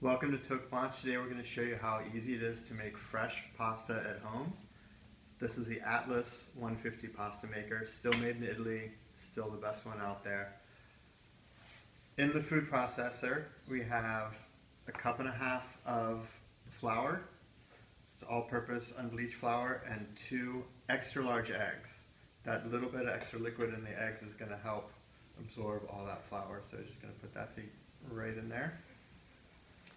Welcome to Toque Blanche. Today we're going to show you how easy it is to make fresh pasta at home. This is the Atlas 150 pasta maker, still made in Italy, still the best one out there. In the food processor we have a cup and a half of flour. It's all-purpose unbleached flour and 2 extra large eggs. That little bit of extra liquid in the eggs is going to help absorb all that flour, so I'm just going to put that right in there.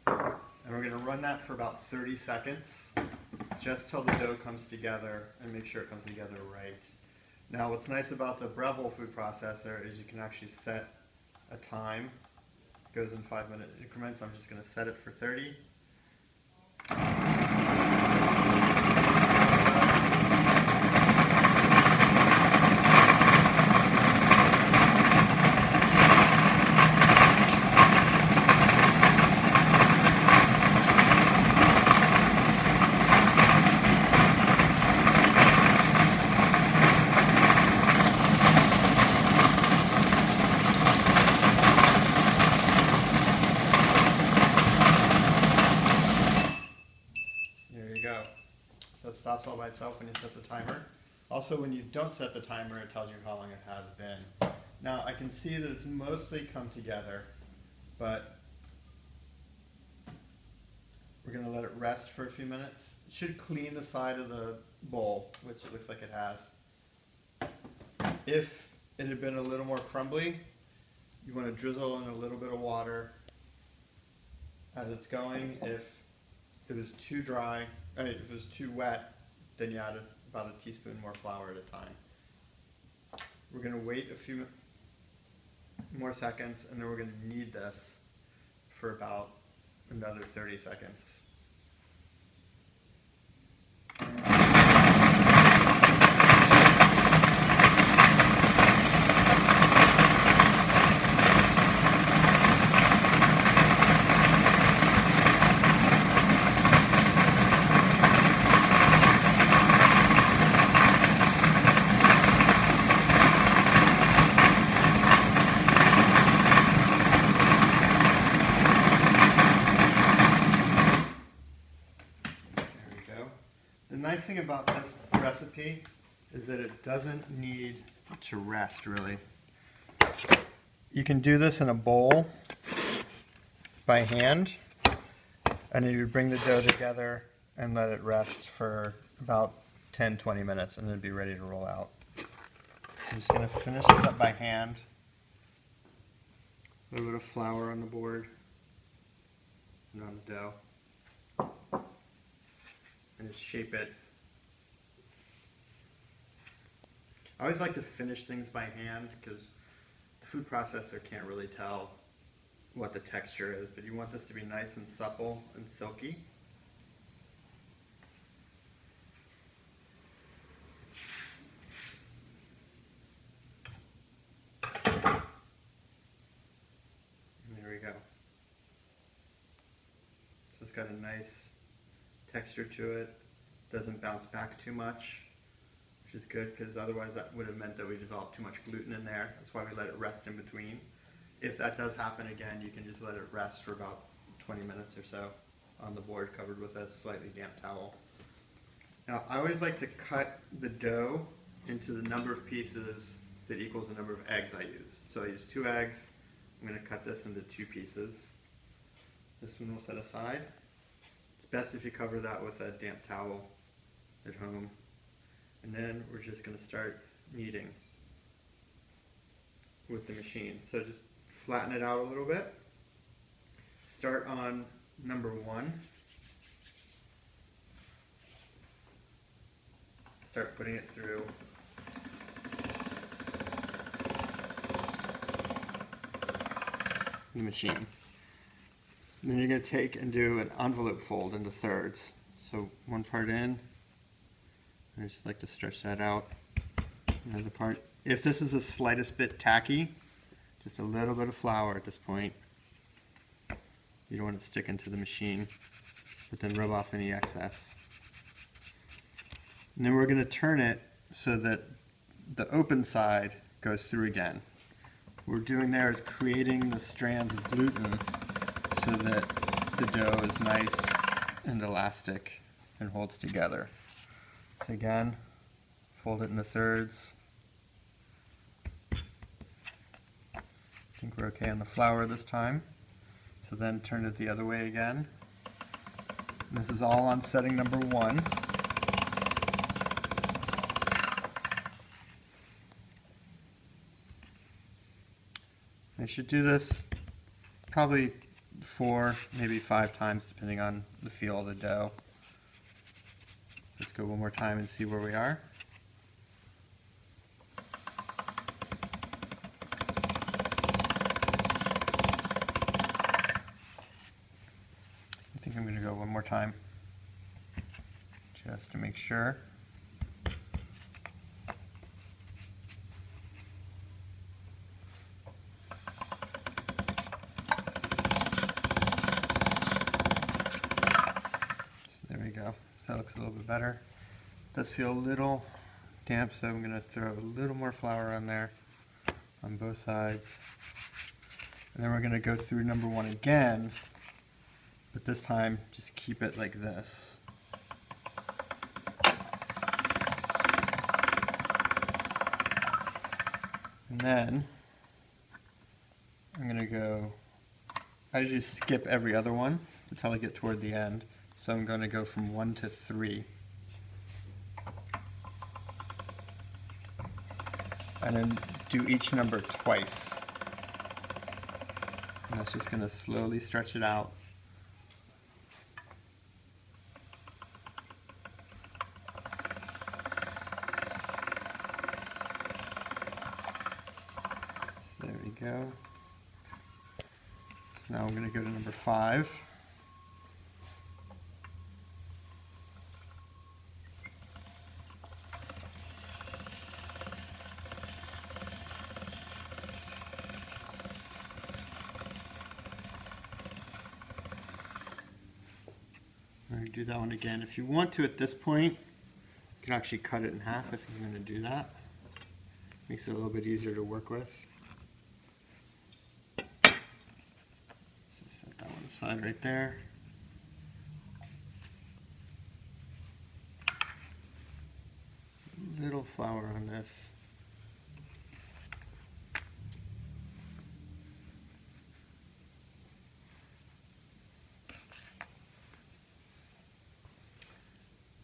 And we're going to run that for about 30 seconds, just till the dough comes together, and make sure it comes together right. Now what's nice about the Breville food processor is you can actually set a time. It goes in 5-minute increments. I'm just going to set it for 30. So it stops all by itself when you set the timer. Also, when you don't set the timer, it tells you how long it has been. Now I can see that it's mostly come together, but we're going to let it rest for a few minutes. It should clean the side of the bowl, which it looks like it has. If it had been a little more crumbly, you want to drizzle in a little bit of water as it's going. If it was too dry, if it was too wet, then you add about a teaspoon more flour at a time. We're going to wait a few more seconds, and then we're going to knead this for about another 30 seconds. The nice thing about this recipe is that it doesn't need to rest, really. You can do this in a bowl by hand, and then you bring the dough together and let it rest for about 10-20 minutes, and then it'll be ready to roll out. I'm just going to finish this up by hand. A little bit of flour on the board and on the dough. And just shape it. I always like to finish things by hand because the food processor can't really tell what the texture is, but you want this to be nice and supple and silky. And there we go. So it's got a nice texture to it, doesn't bounce back too much, which is good because otherwise that would have meant that we developed too much gluten in there. That's why we let it rest in between. If that does happen again, you can just let it rest for about 20 minutes or so on the board covered with a slightly damp towel. Now I always like to cut the dough into the number of pieces that equals the number of eggs I use. So I use 2 eggs. I'm going to cut this into 2 pieces. This one we'll set aside. It's best if you cover that with a damp towel at home. And then we're just going to start kneading with the machine. So just flatten it out a little bit. Start on number 1. Start putting it through. The machine. And then you're going to take and do an envelope fold into thirds. So one part in, I just like to stretch that out. Another part. If this is the slightest bit tacky, just a little bit of flour at this point. You don't want it sticking to the machine, but then rub off any excess. And then we're going to turn it so that the open side goes through again. What we're doing there is creating the strands of gluten so that the dough is nice and elastic and holds together. So again, fold it into thirds. I think we're okay on the flour this time. So then turn it the other way again. And this is all on setting number 1. I should do this probably 4, maybe 5 times depending on the feel of the dough. Let's go one more time and see where we are. I think I'm going to go one more time just to make sure. There we go. So that looks a little bit better. It does feel a little damp, so I'm going to throw a little more flour on there on both sides. And then we're going to go through number 1 again, but this time just keep it like this. And then I'm going to go, I usually skip every other one until I get toward the end. So I'm going to go from 1 to 3. And then do each number twice. And that's just going to slowly stretch it out. There we go. Now I'm going to go to number 5. I'm going to do that one again. If you want to at this point, you can actually cut it in half. I think I'm going to do that. Makes it a little bit easier to work with. Just set that one aside right there. Little flour on this.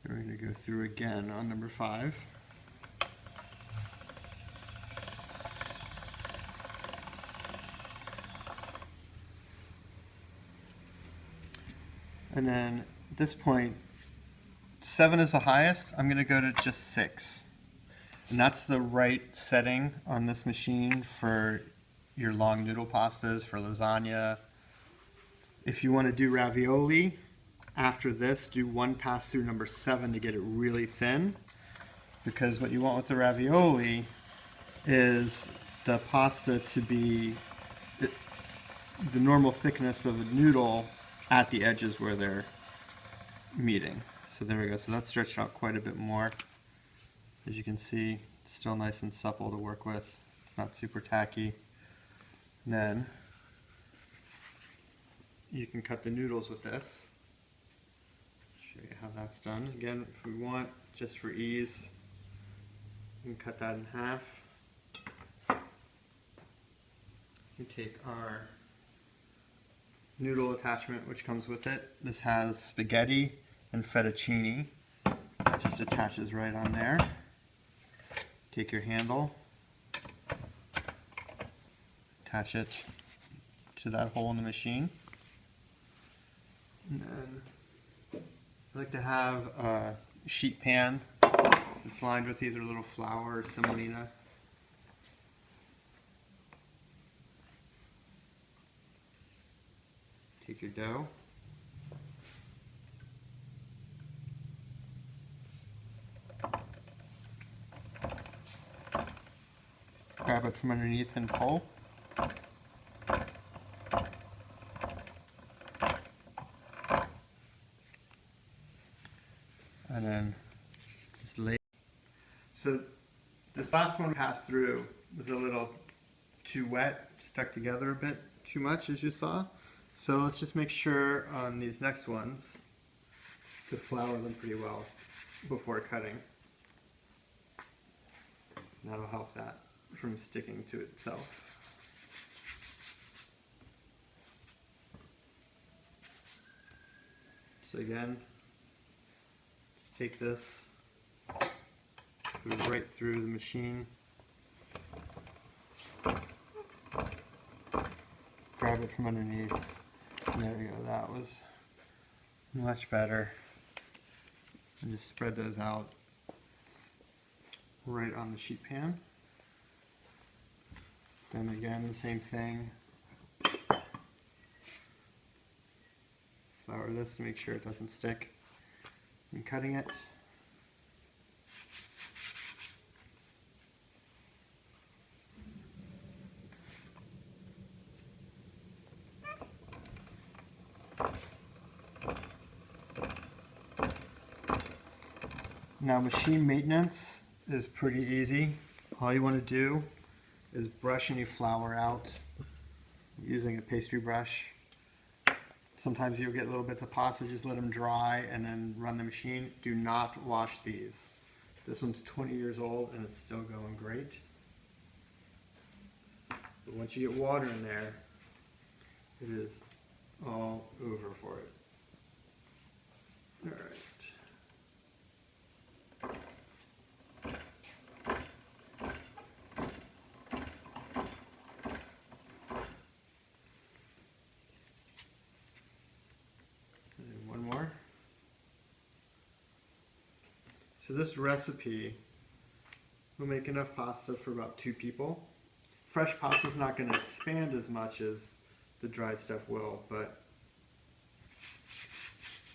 We're going to go through again on number 5. And then at this point, 7 is the highest. I'm going to go to just 6. And that's the right setting on this machine for your long noodle pastas, for lasagna. If you want to do ravioli, after this, do 1 pass through number 7 to get it really thin. Because what you want with the ravioli is the pasta to be the normal thickness of a noodle at the edges where they're meeting. So there we go. So that's stretched out quite a bit more. As you can see, it's still nice and supple to work with. It's not super tacky. And then you can cut the noodles with this. Show you how that's done. Again, if we want, just for ease, we can cut that in half. We take our noodle attachment which comes with it. This has spaghetti and fettuccine. That just attaches right on there. Take your handle, attach it to that hole in the machine. And then I like to have a sheet pan that's lined with either a little flour or semolina. Take your dough. Grab it from underneath and pull. And then just lay. So this last one passed through was a little too wet, stuck together a bit too much, as you saw. So let's just make sure on these next ones to flour them pretty well before cutting. That'll help that from sticking to itself. So again, just take this, put it right through the machine, grab it from underneath, and there we go, that was much better. And just spread those out right on the sheet pan. Then again, the same thing. Flour this to make sure it doesn't stick when cutting it. Now machine maintenance is pretty easy. All you want to do is brush any flour out using a pastry brush. Sometimes you'll get little bits of pasta, just let them dry and then run the machine. Do not wash these. This one's 20 years old and it's still going great. But once you get water in there, it is all over for it. All right. One more. So this recipe will make enough pasta for about 2 people. Fresh pasta is not going to expand as much as the dried stuff will, but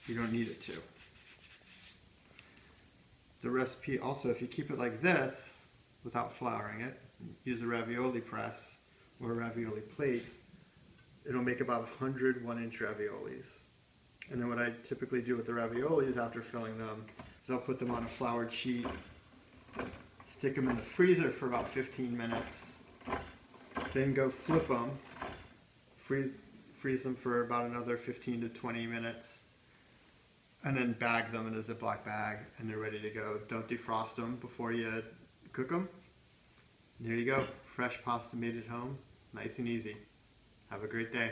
you don't need it to. The recipe also, if you keep it like this without flouring it, use a ravioli press or a ravioli plate, it'll make about 100 1-inch raviolis. And then what I typically do with the raviolis after filling them is I'll put them on a floured sheet, stick them in the freezer for about 15 minutes, then go flip them, freeze them for about another 15 to 20 minutes, and then bag them in a Ziploc bag, and they're ready to go. Don't defrost them before you cook them. There you go, fresh pasta made at home, nice and easy. Have a great day.